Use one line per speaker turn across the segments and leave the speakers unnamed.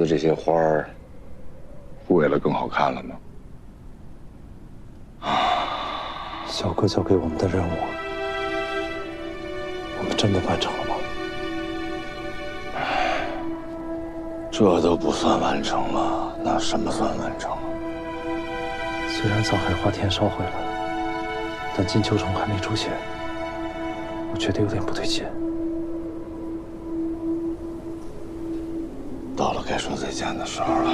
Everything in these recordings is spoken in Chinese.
的这些花儿，不为了更好看了吗？
小哥交给我们的任务，我们真的完成了吗？
这都不算完成了，那什么算完成了？
虽然藏海花田烧毁了，但金秋虫还没出现，我觉得有点不对劲。
到了该说再见的时候了。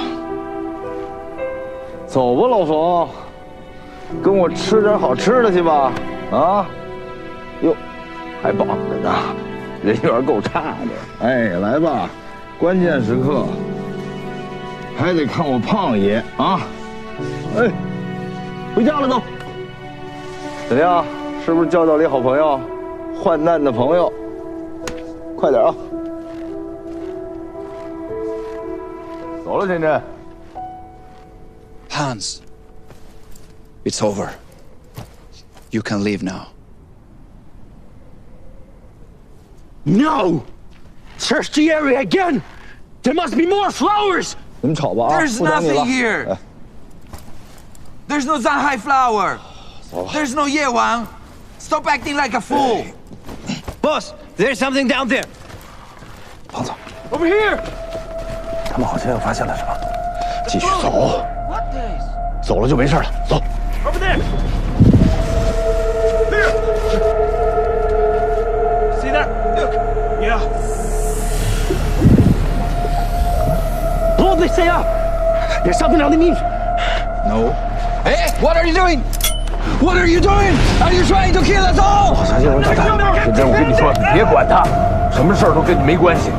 走吧，老冯，跟我吃点好吃的去吧。啊，哟，还绑着呢，人缘够差的。哎，来吧，关键时刻还得看我胖爷啊。哎，回家了都。怎么样？是不是交到了一好朋友，患难的朋友？快点啊！走了，田震。
Hans, it's over. You can leave now.
No! Search the area again! There must be more flowers!
你们吵吧啊！
There's
不等你了。
nothing here. There's no Zanhai flower. There's no Yewang. Stop acting like a fool.
Boss, there's something down there.
胖子，
Over here!
他们好像又发现了什么。
继续走，
What this?
走了就没事了。走。
Over there! Here! See that? Look! Yeah. Blow this thing up! There's something underneath!
No. Hey, what are you doing? What are you doing? Are you trying to kill us all?
好像有人捣蛋。田震，我跟你说，你别管他，什么事儿都跟你没关系。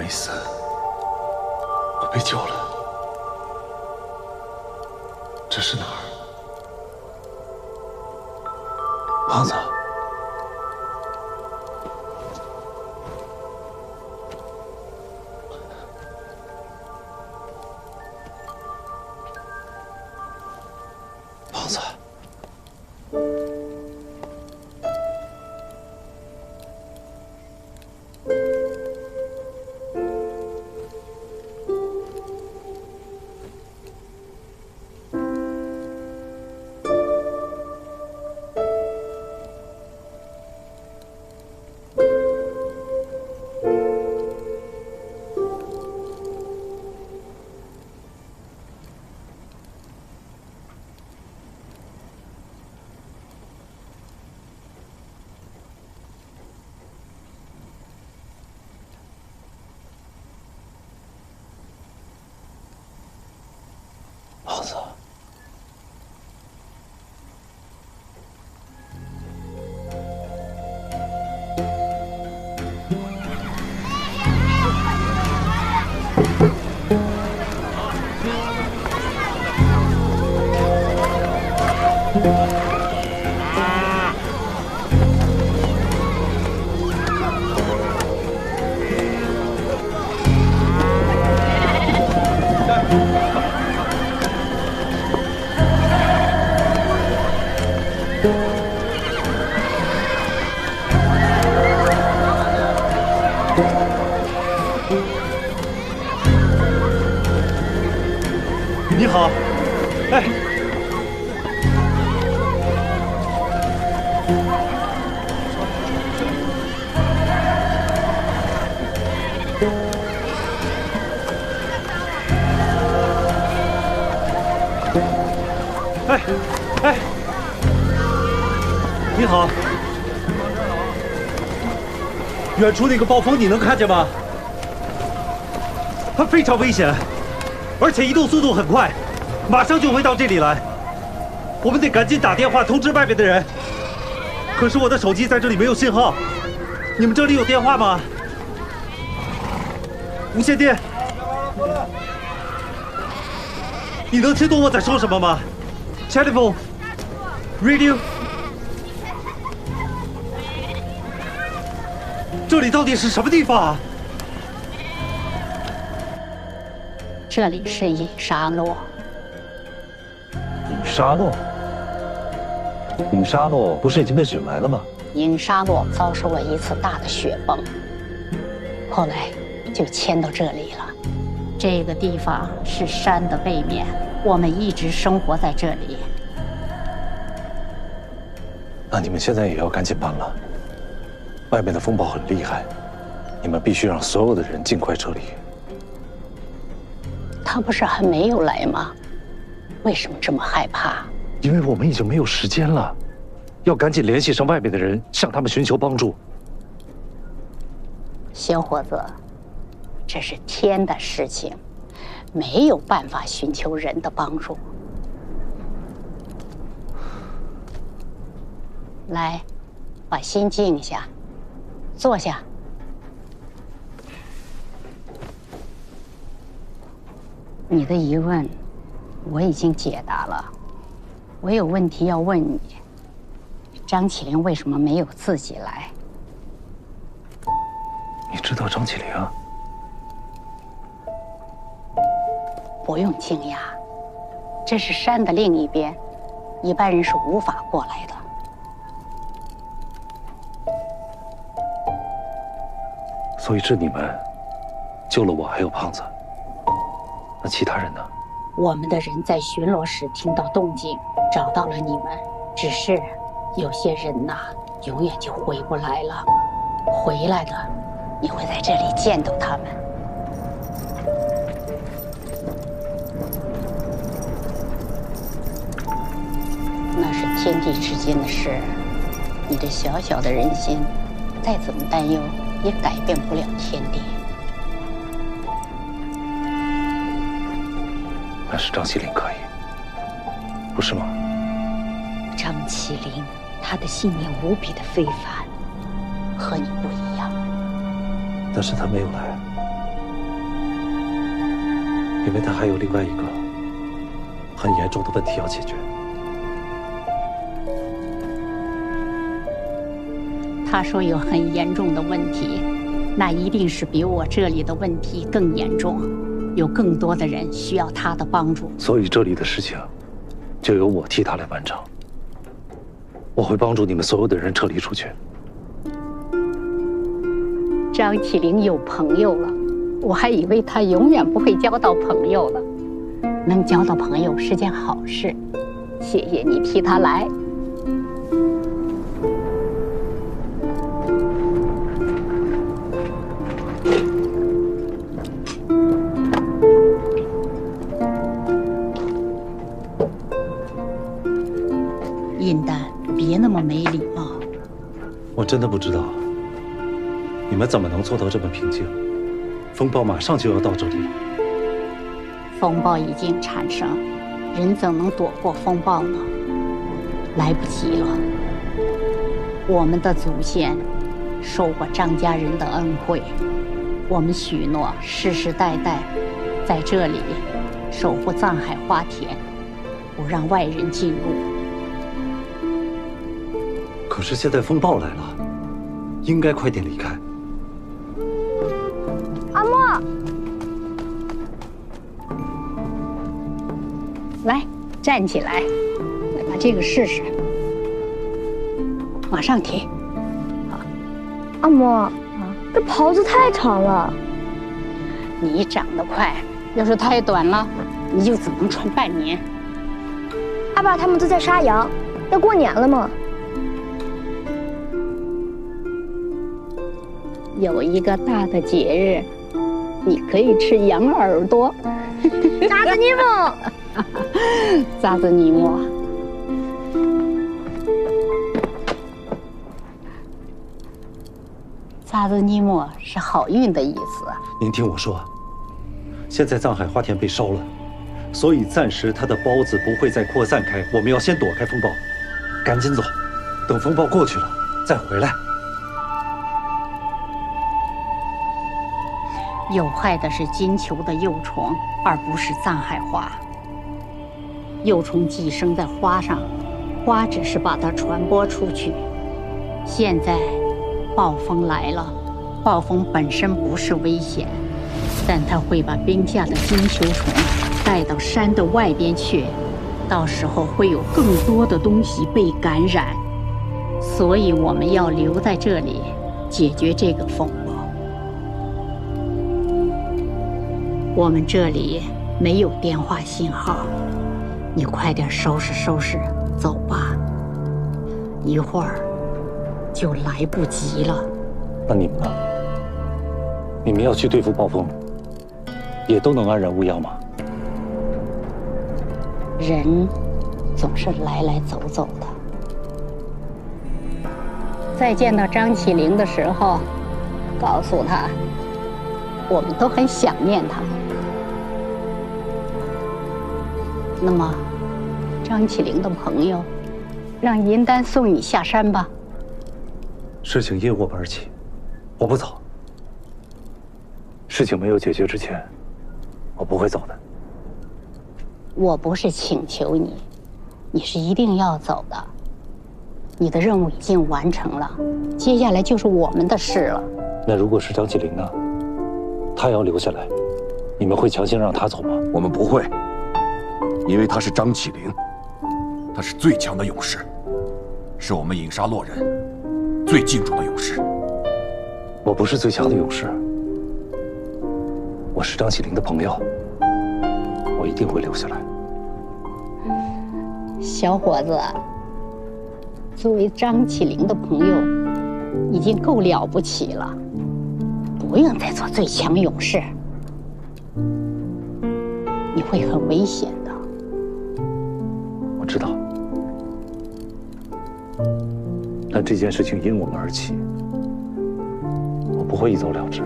没死，我被救了。这是哪儿？胖子。胖子。胖子，你好，哎，哎，你好，远处那个暴风你能看见吗？它非常危险。而且移动速度很快，马上就会到这里来。我们得赶紧打电话通知外面的人。可是我的手机在这里没有信号，你们这里有电话吗？无线电。你能听懂我在说什么吗 ？Telephone, radio。这里到底是什么地方啊？
这里是隐沙洛。
隐沙洛？隐沙洛不是已经被雪埋了吗？
隐沙洛遭受了一次大的雪崩，后来就迁到这里了。这个地方是山的背面，我们一直生活在这里。
那你们现在也要赶紧搬了，外面的风暴很厉害，你们必须让所有的人尽快撤离。
他不是还没有来吗？为什么这么害怕？
因为我们已经没有时间了，要赶紧联系上外面的人，向他们寻求帮助。
小伙子，这是天的事情，没有办法寻求人的帮助。来，把心静下，坐下。你的疑问，我已经解答了。我有问题要问你：张起灵为什么没有自己来？
你知道张起灵啊？
不用惊讶，这是山的另一边，一般人是无法过来的。
所以是你们救了我，还有胖子。那其他人呢？
我们的人在巡逻时听到动静，找到了你们。只是有些人呐，永远就回不来了。回来的，你会在这里见到他们。那是天地之间的事，你这小小的人心，再怎么担忧，也改变不了天地。
但是张起灵可以，不是吗？
张起灵，他的信念无比的非凡，和你不一样。
但是他没有来。因为他还有另外一个很严重的问题要解决。
他说有很严重的问题，那一定是比我这里的问题更严重，有更多的人需要他的帮助。
所以这里的事情就由我替他来完成。我会帮助你们所有的人撤离出去。
张起灵有朋友了，我还以为他永远不会交到朋友了。能交到朋友是件好事，谢谢你替他来。印丹，别那么没礼貌。
我真的不知道你们怎么能做到这么平静。风暴马上就要到这里了。
风暴已经产生，人怎能躲过风暴呢？来不及了。我们的祖先受过张家人的恩惠，我们许诺世世代代在这里守护藏海花田，不让外人进入。
可是现在风暴来了，应该快点离开。
阿莫，
来，站起来，来把这个试试，马上提。
阿莫，这袍子太长了。
你长得快，要是太短了，你就只能穿半年。
阿爸他们都在杀羊，要过年了吗？
有一个大的节日，你可以吃羊耳朵。
扎子尼莫，
扎子尼莫。扎子尼莫是好运的意思。
您听我说，现在藏海花田被烧了，所以暂时它的孢子不会再扩散开。我们要先躲开风暴，赶紧走，等风暴过去了再回来。
有害的是金球的幼虫，而不是藏海花。幼虫寄生在花上，花只是把它传播出去。现在暴风来了，暴风本身不是危险，但它会把冰下的金球虫带到山的外边去，到时候会有更多的东西被感染，所以我们要留在这里解决这个风暴。我们这里没有电话信号，你快点收拾收拾，走吧，一会儿就来不及了。
那你们呢？你们要去对付暴风，也都能安然无恙吗？
人总是来来走走的。再见到张起灵的时候，告诉他，我们都很想念他。那么，张起灵的朋友，让银丹送你下山吧。
事情因我们而起，我不走。事情没有解决之前，我不会走的。
我不是请求你，你是一定要走的。你的任务已经完成了，接下来就是我们的事了。
那如果是张起灵呢？他要留下来，你们会强行让他走吗？
我们不会，因为他是张起灵，他是最强的勇士，是我们影沙洛人最敬重的勇士。
我不是最强的勇士，我是张起灵的朋友，我一定会留下来。
小伙子，作为张起灵的朋友，已经够了不起了，不用再做最强勇士，你会很危险的。
我知道，但这件事情因我们而起，我不会一走了之。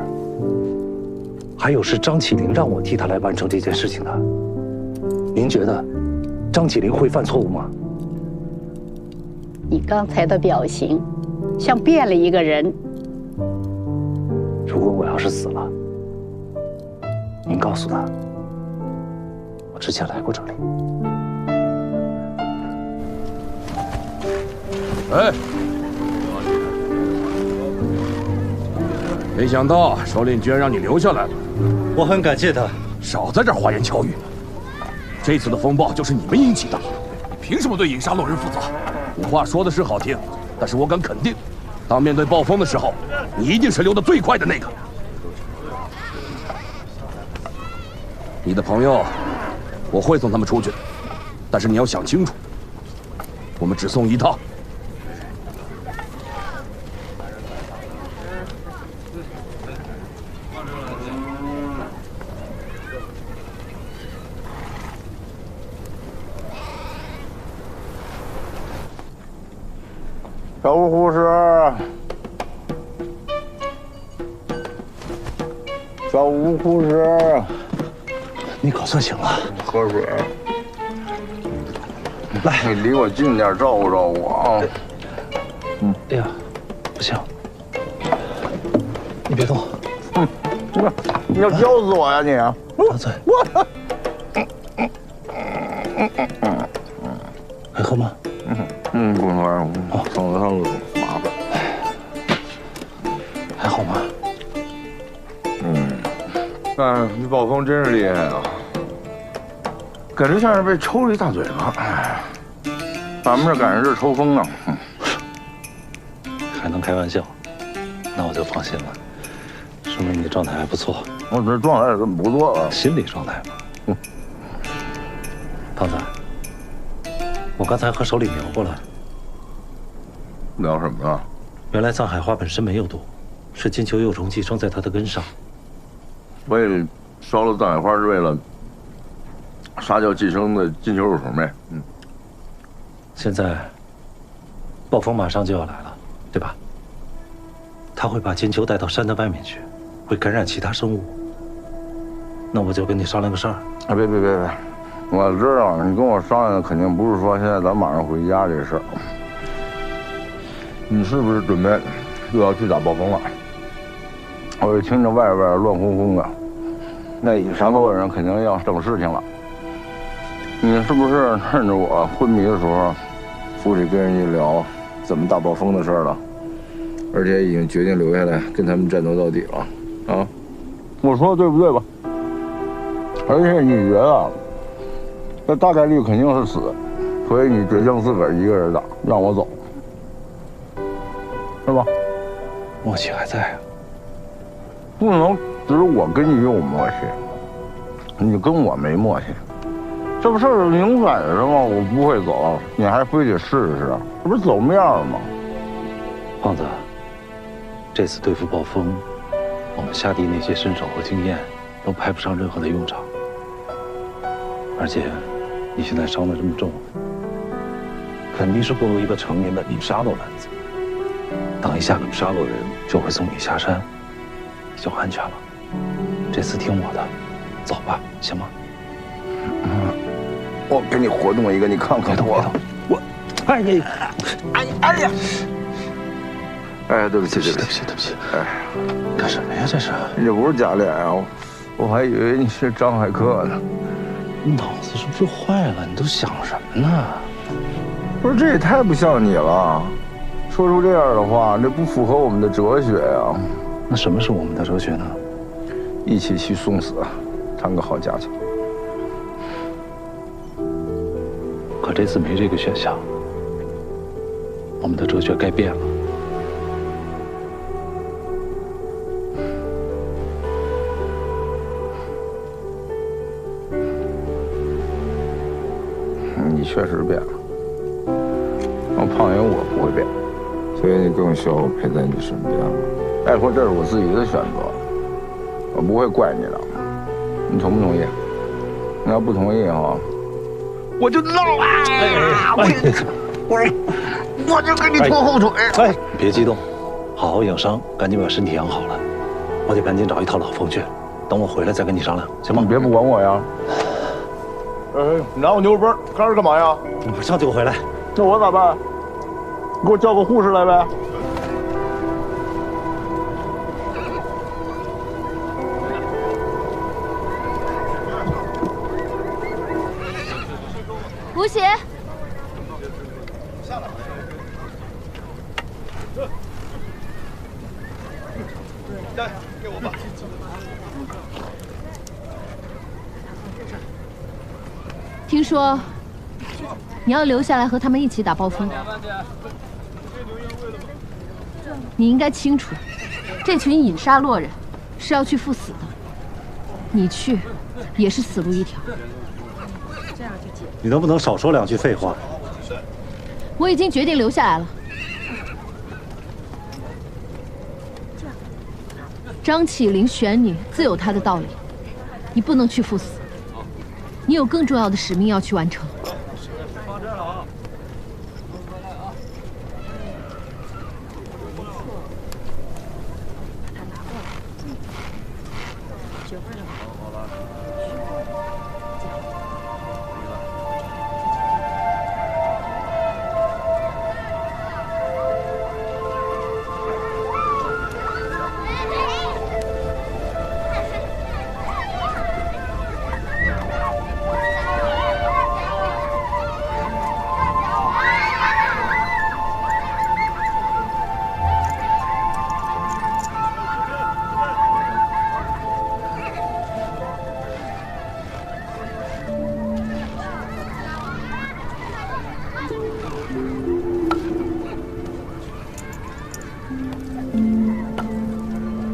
还有是张起灵让我替他来完成这件事情的。您觉得张起灵会犯错误吗？
你刚才的表情，像变了一个人。
如果我要是死了，您告诉他，我之前来过这里。
哎，没想到首领居然让你留下来了。
我很感谢他。
少在这儿花言巧语。这次的风暴就是你们引起的，你凭什么对影沙洛人负责？古话说的是好听，但是我敢肯定，当面对暴风的时候，你一定是溜得最快的那个。你的朋友，我会送他们出去的，但是你要想清楚，我们只送一趟。
小吴护士，小吴护士，
你可算醒了。
喝水。来，你离我近点，照顾照顾我啊。
哎呀，不行，你别动。
你要浇死我呀你！
大嘴。还喝吗？
不喝，蹭着汤麻烦。
还好吗？
哎，这暴风真是厉害啊！感觉像是被抽了一大嘴巴。哎，咱们这赶上这抽风呢。
还能开玩笑，那我就放心了，说明你状态还不错。
我这状态怎么不错啊？
心理状态嘛。胖子，我刚才和首领聊过了。
聊什么啊？
原来藏海花本身没有毒，是金球幼虫寄生在它的根上。
所以烧了藏海花是为了杀掉寄生的金球幼虫呗。
现在暴风马上就要来了，对吧？它会把金球带到山的外面去，会感染其他生物。那我就跟你商量个事儿。
啊，别！我知道你跟我商量的肯定不是说现在咱马上回家这事儿。你是不是准备又要去打暴风了？我一听着外边乱哄哄的，那影沙洛人肯定要整事情了。你是不是趁着我昏迷的时候，府里跟人家聊怎么打暴风的事儿了？而且已经决定留下来跟他们战斗到底了，啊？我说的对不对吧？而且你觉得，那大概率肯定是死，所以你决定自个儿一个人打，让我走，是吧？
默契还在啊。
不能只我跟你有默契，你跟我没默契，这不是明摆着吗？我不会走，你还非得试试，这不是走面吗？
胖子，这次对付暴风，我们下地那些身手和经验都派不上任何的用场。而且，你现在伤得这么重，肯定是不如一个成年的影沙洛男子。等一下影沙洛人就会送你下山，你就安全了。这次听我的，走吧，行吗？
我给你活动一个，你看看我，
哎呀，
哎呀，哎，对不起，哎，
干什么呀？这是？
你这不是假脸啊，我还以为你是张海克呢。
你脑子是不是坏了？你都想什么呢？
不是，这也太不像你了，说出这样的话，这不符合我们的哲学呀。
那什么是我们的哲学呢？
一起去送死，谈个好价钱。
可这次没这个选项，我们的哲学该变了。
你确实变了，让胖爷我不会变，所以你更需要我陪在你身边了。再说这是我自己的选择，我不会怪你的。你同不同意？你要不同意哈，我就闹啊！我就给你拖后腿。
哎，别激动，好好养伤，赶紧把身体养好了。我得赶紧找一套老风去，等我回来再跟你商量，行吗？
你别不管我呀。哎，你拿我牛肉干干干嘛呀？
马上就回来。
那我咋办？你给我叫个护士来呗。
吴邪，
来，给我吧。
听说你要留下来和他们一起打暴风，你应该清楚，这群隐沙洛人是要去赴死的，你去也是死路一条。
你能不能少说两句废话？
我已经决定留下来了。张起灵选你自有他的道理，你不能去赴死，你有更重要的使命要去完成。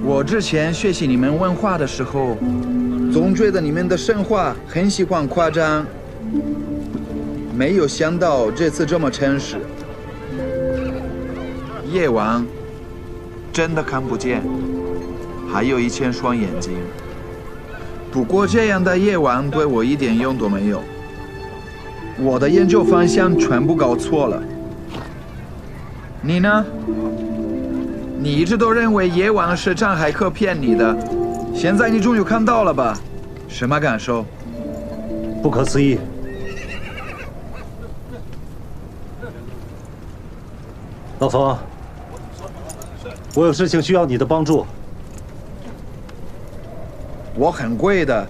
我之前学习你们文化的时候，总觉得你们的神话很喜欢夸张，没有想到这次这么诚实。夜王真的看不见，还有1000双眼睛。不过这样的夜王对我一点用都没有，我的研究方向全部搞错了。你呢？你一直都认为夜王是张海克骗你的，现在你终于看到了吧？什么感受？
不可思议。老冯，我有事情需要你的帮助。
我很贵的。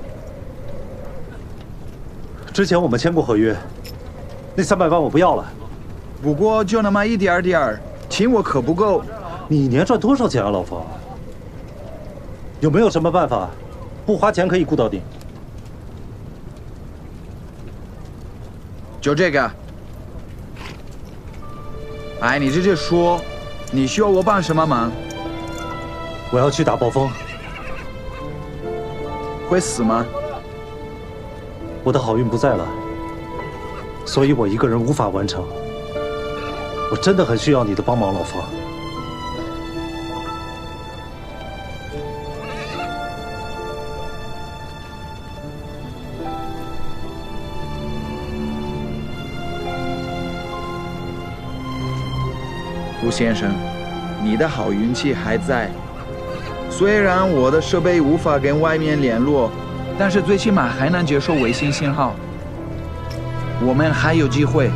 之前我们签过合约，那300万我不要了。
不过就那么一点点儿，请我可不够。
你一年赚多少钱啊，老冯？有没有什么办法，不花钱可以雇到你？
就这个。哎，你直接说，你需要我帮什么忙？
我要去打暴风。
会死吗？
我的好运不在了，所以我一个人无法完成。我真的很需要你的帮忙，老冯。
吴先生，你的好运气还在。虽然我的设备无法跟外面联络，但是最起码还能接受卫星信号。我们还有机会。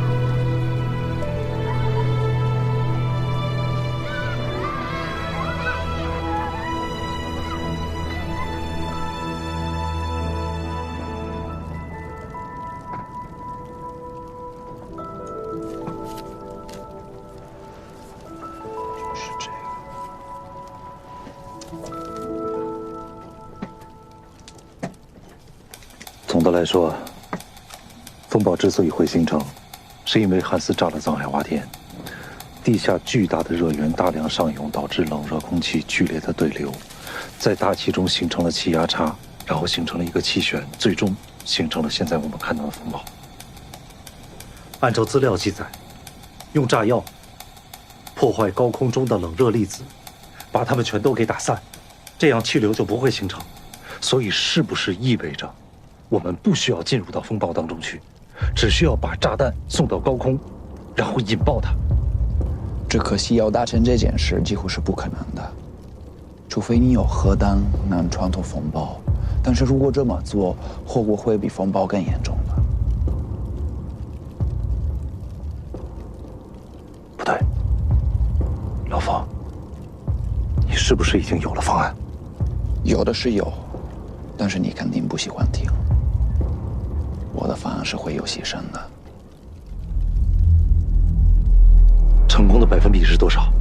总的来说，风暴之所以会形成，是因为汉斯炸了藏海花田，地下巨大的热源大量上涌，导致冷热空气剧烈的对流，在大气中形成了气压差，然后形成了一个气旋，最终形成了现在我们看到的风暴。按照资料记载，用炸药破坏高空中的冷热粒子，把它们全都给打散，这样气流就不会形成。所以，是不是意味着我们不需要进入到风暴当中去，只需要把炸弹送到高空，然后引爆它？
只可惜要达成这件事几乎是不可能的，除非你有核弹能穿透风暴。但是如果这么做，后果会比风暴更严重的。
不对，老冯，你是不是已经有了方案？
有的是有，但是你肯定不喜欢听。我的方案是会有牺牲的。
百分比是多少？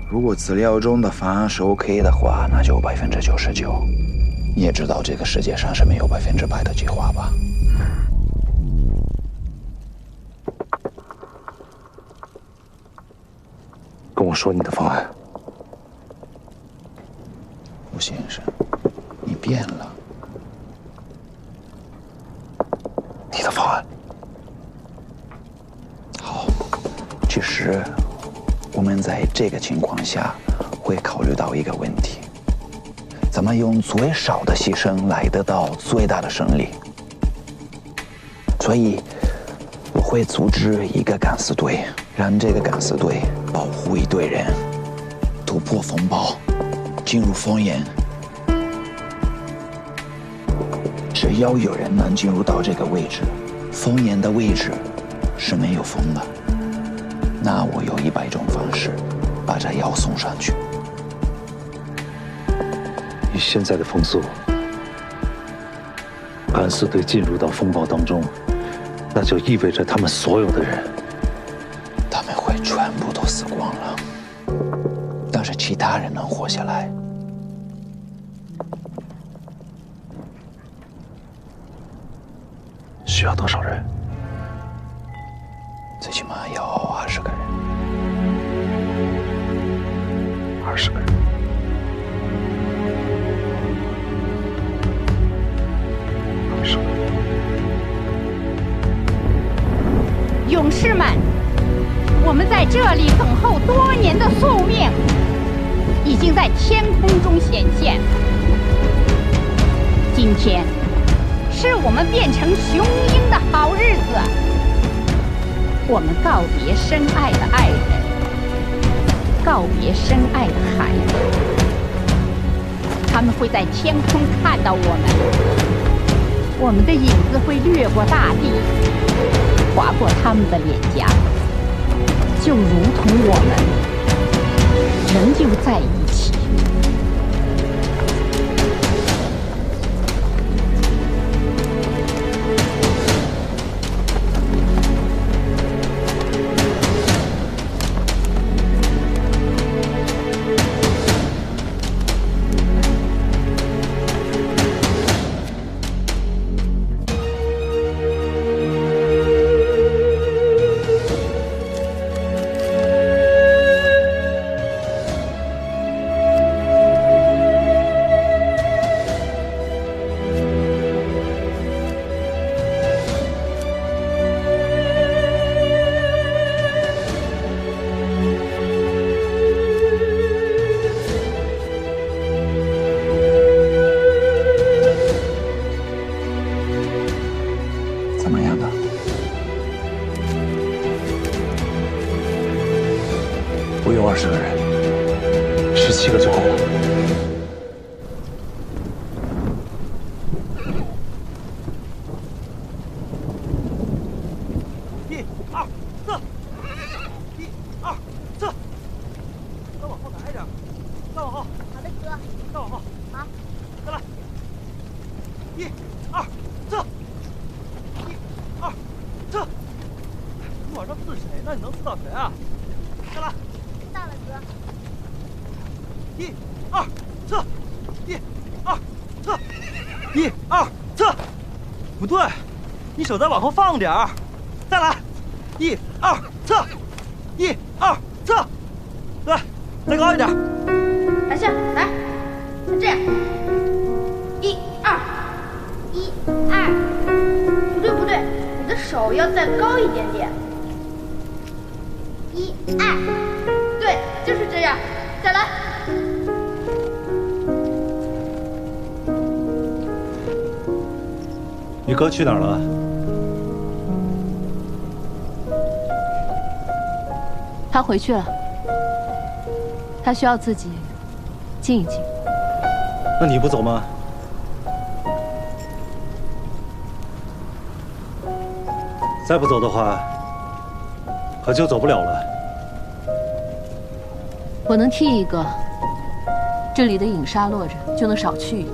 如果资料中的方案是 OK 的话，那就99%。你也知道这个世界上是没有100%的计划吧？
跟我说你的方案。
吴先生，你变了。
你的方案。
好，其实我们在这个情况下会考虑到一个问题：怎么用最少的牺牲来得到最大的胜利？所以我会组织一个敢死队，让这个敢死队保护一队人，突破风暴，进入风岩。只要有人能进入到这个位置，风岩的位置是没有风的，那我有100种方式把这药送上去。
以现在的风速，敢死队进入到风暴当中，那就意味着他们所有的人，
他们会全部都死光了，但是其他人能活下来。
需要多少人？
最起码要20个人。
20个人。
勇士们，我们在这里等候多年的宿命，已经在天空中显现。今天是我们变成雄鹰的好日子。我们告别深爱的爱人，告别深爱的孩子。他们会在天空看到我们的影子会掠过大地，划过他们的脸颊，就如同我们仍旧在一起。
怎么样的？
不用20个人，17个就够了。1、2、4，1、2、4，再往后来一点，再往后。
好的，哥。
再往后。
好。
再来。1、2、4。1、2、4。你往上刺谁呢？你能刺到谁啊？再来。
大了，哥。
1、2、4，1、2、4，1、2、4，不对，你手再往后放点儿，再来，1、2、4，1、2、4，对，再高一点。
来，行，来，这样，1、2，1、2，不对，你的手要再高一点点，1、2，对，就是这样，再来。
你哥去哪儿了？
他回去了，他需要自己静一静。
那你不走吗？再不走的话，可就走不了了。
我能替一个，这里的影杀落人就能少去一个。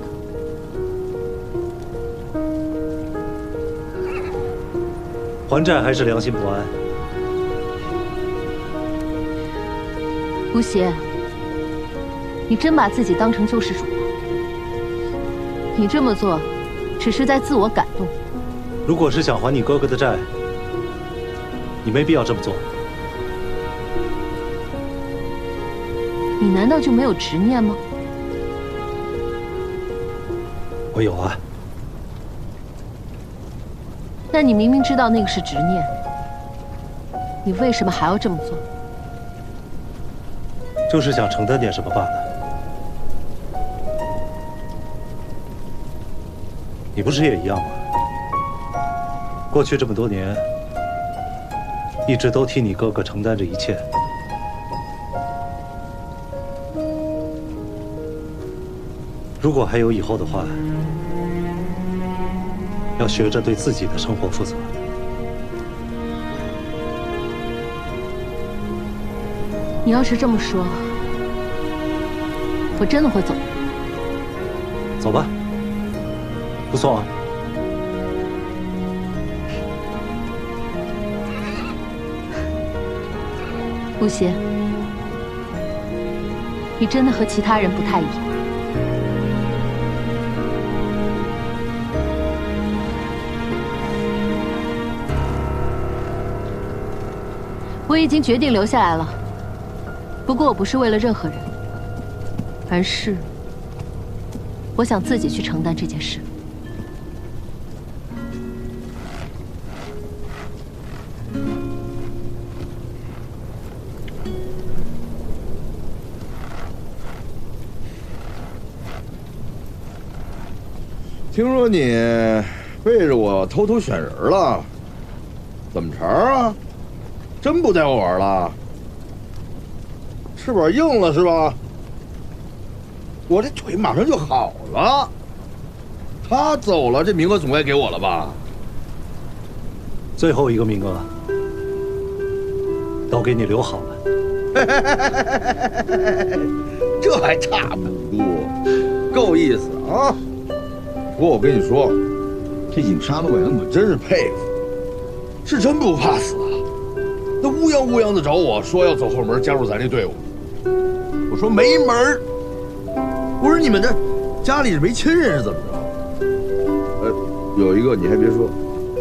还债还是良心不安？
吴邪，你真把自己当成救世主了？你这么做，只是在自我感动。
如果是想还你哥哥的债，你没必要这么做。
你难道就没有执念吗？
我有啊。
那你明明知道那个是执念，你为什么还要这么做？
就是想承担点什么罢了。你不是也一样吗？过去这么多年，一直都替你哥哥承担着一切。如果还有以后的话，要学着对自己的生活负责。
你要是这么说，我真的会走。
走吧，不送啊。
吴邪，你真的和其他人不太一样。我已经决定留下来了，不过我不是为了任何人，而是我想自己去承担这件事。
听说你背着我偷偷选人了，怎么茬啊？真不带我玩了？翅膀硬了是吧？我这腿马上就好了。他走了，这名额总该给我了吧？
最后一个名额都给你留好了。
这还差不多，够意思啊！不过我跟你说，这尹沙诺人我真是佩服，是真不怕死啊！那乌泱乌泱的找我说要走后门加入咱这队伍，我说没门儿。我说你们这家里是没亲人是怎么着？有一个你还别说，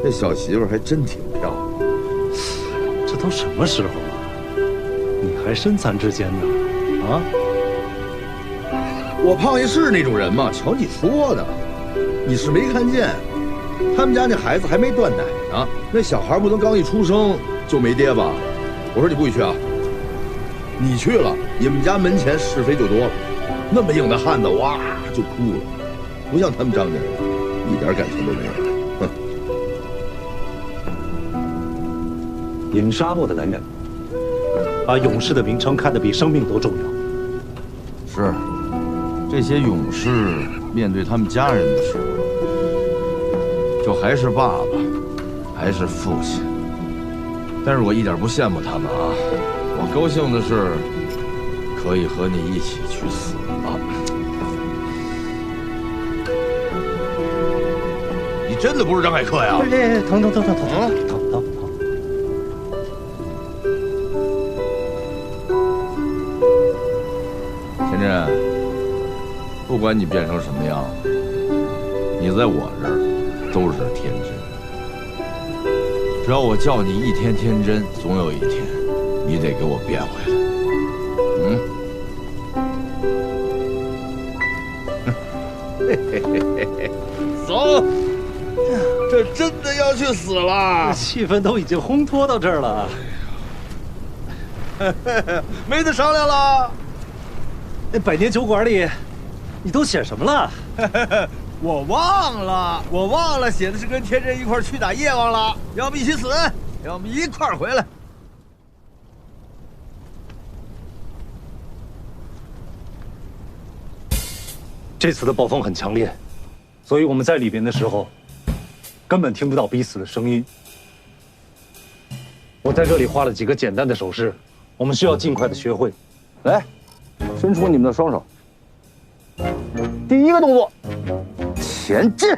那小媳妇还真挺漂亮。
这都什么时候了，你还身残志坚呢？啊？
我胖爷是那种人吗？瞧你说的，你是没看见，他们家那孩子还没断奶呢，那小孩不能刚一出生就没爹吧？我说你不许去啊！你去了，你们家门前是非就多了。那么硬的汉子，哇就哭了，不像他们张家人，一点感情都没有。哼！
尹沙洛的男人，把勇士的名称看得比生命都重要。
是，这些勇士面对他们家人的时候，就还是爸爸，还是父亲。但是我一点不羡慕他们啊！我高兴的是，可以和你一起去死了。你真的不是张凯克呀？
哎，疼！
田震，不管你变成什么样，你在我这儿都是天真。只要我叫你一天天真，总有一天，你得给我变回来。走，这真的要去死了！
气氛都已经烘托到这儿了，
没得商量了。
那百年酒馆里，你都写什么了？
我忘了写的是跟天真一块去打夜王了，要么一起死，要么一块回来。
这次的暴风很强烈，所以我们在里边的时候，根本听不到彼此的声音。我在这里画了几个简单的手势，我们需要尽快的学会。
来，伸出你们的双手。第一个动作，前进，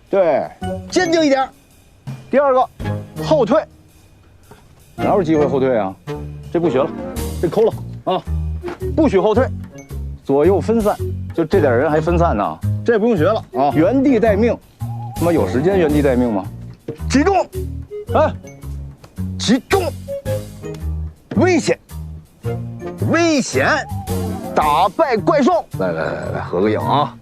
对，坚定一点。第二个，后退。哪有机会后退啊？这不学了，这抠了。啊，不许后退，左右分散。就这点人还分散呢？这不用学了啊！原地待命，他妈有时间原地待命吗？集中，哎，集中，危险，危险，打败怪兽！来，合个影啊！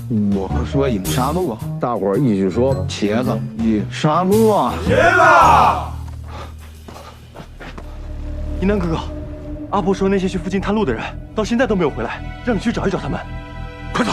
我说影啥路啊？大伙儿一起说茄子，影啥路啊？
茄子！一南哥哥，阿婆说那些去附近探路的人到现在都没有回来，让你去找一找他们。快走！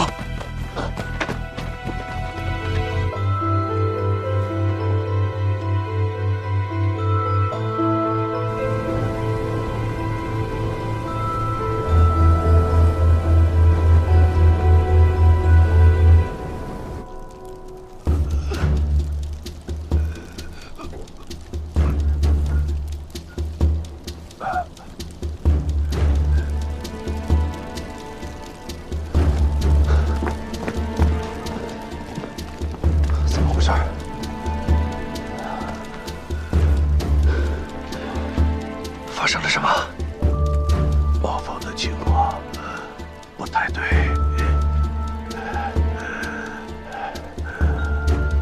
发生了什么？
报告的情况不太对。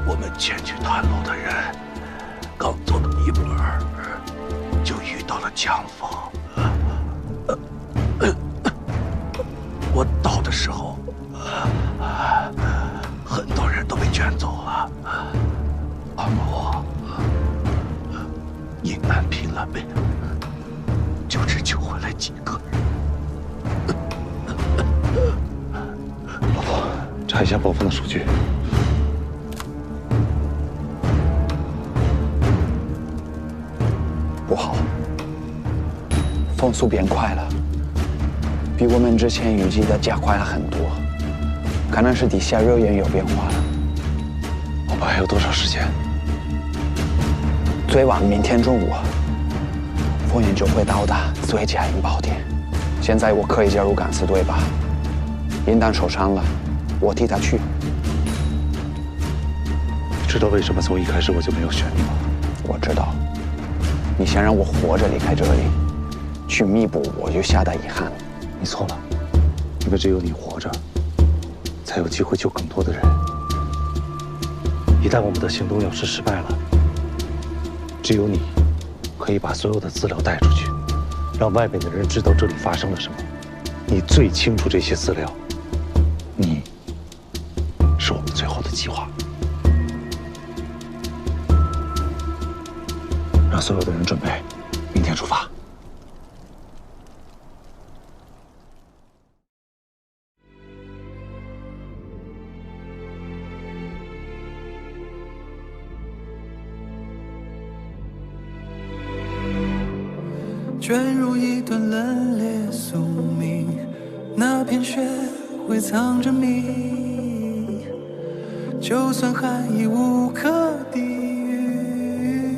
我们前去探路的人刚走了一半，就遇到了强风。我到的时候，很多人都被卷走了，而我硬干拼了命。就只救回来几个人。
老婆，查一下暴风的数据。不好，风速变快了，比我们之前预计的加快了很多，可能是底下热源有变化了。我们还有多少时间？最晚明天中午。风眼就会到达最佳引爆点。现在我可以加入敢死队吧？银丹受伤了，我替他去。
你知道为什么从一开始我就没有选你吗？
我知道，你想让我活着离开这里，去弥补我留下的遗憾。
你错了，因为只有你活着，才有机会救更多的人。一旦我们的行动要是失败了，只有你可以把所有的资料带出去，让外面的人知道这里发生了什么。你最清楚这些资料，你是我们最后的计划。让所有的人准备，明天出发。
卷入一段冷冽宿命，那片雪会藏着谜，就算含义无可抵御，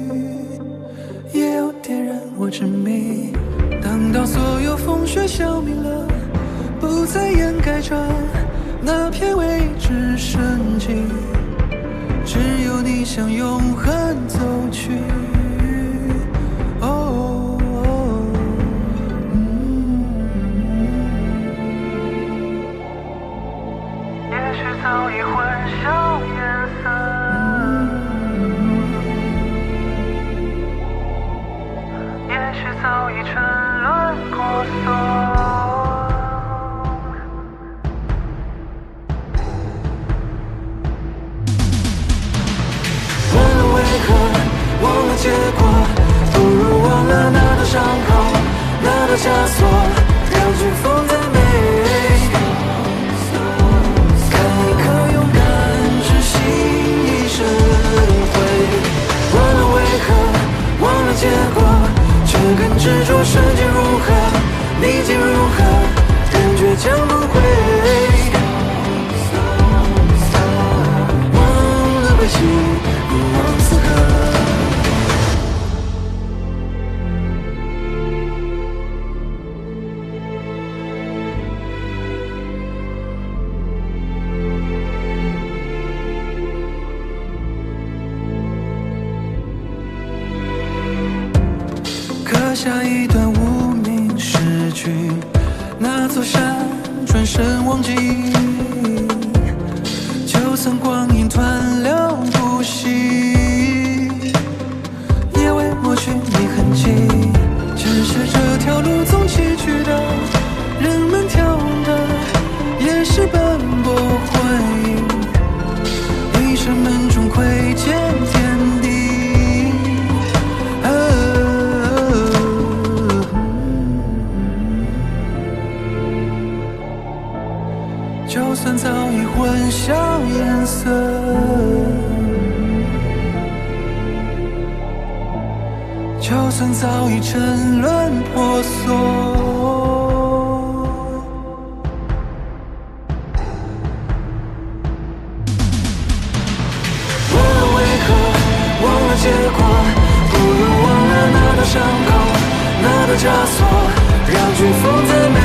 也有点让我执迷。等到所有风雪消弭了，不再掩盖着那片未知生机，只有你向永恒走去。早已混淆颜色，也许早已沉沦过锁。忘了为何，忘了结果，不如忘了那道伤口，那道枷锁，两句风在眉。结果，却更执着瞬间如何，逆境如何，感觉将不会。忘了悲喜，忘此刻。下一段无名诗句，去，那座山转身忘记。就算光阴湍流不息，也未抹去你痕迹。只是这条路总崎岖的，人们眺望的也是奔波幻影。一生门中窥见天地。就算早已混淆颜色，就算早已沉沦婆娑，忘了为何，忘了结果，不如忘了那道伤口，那道枷锁，让飓风在每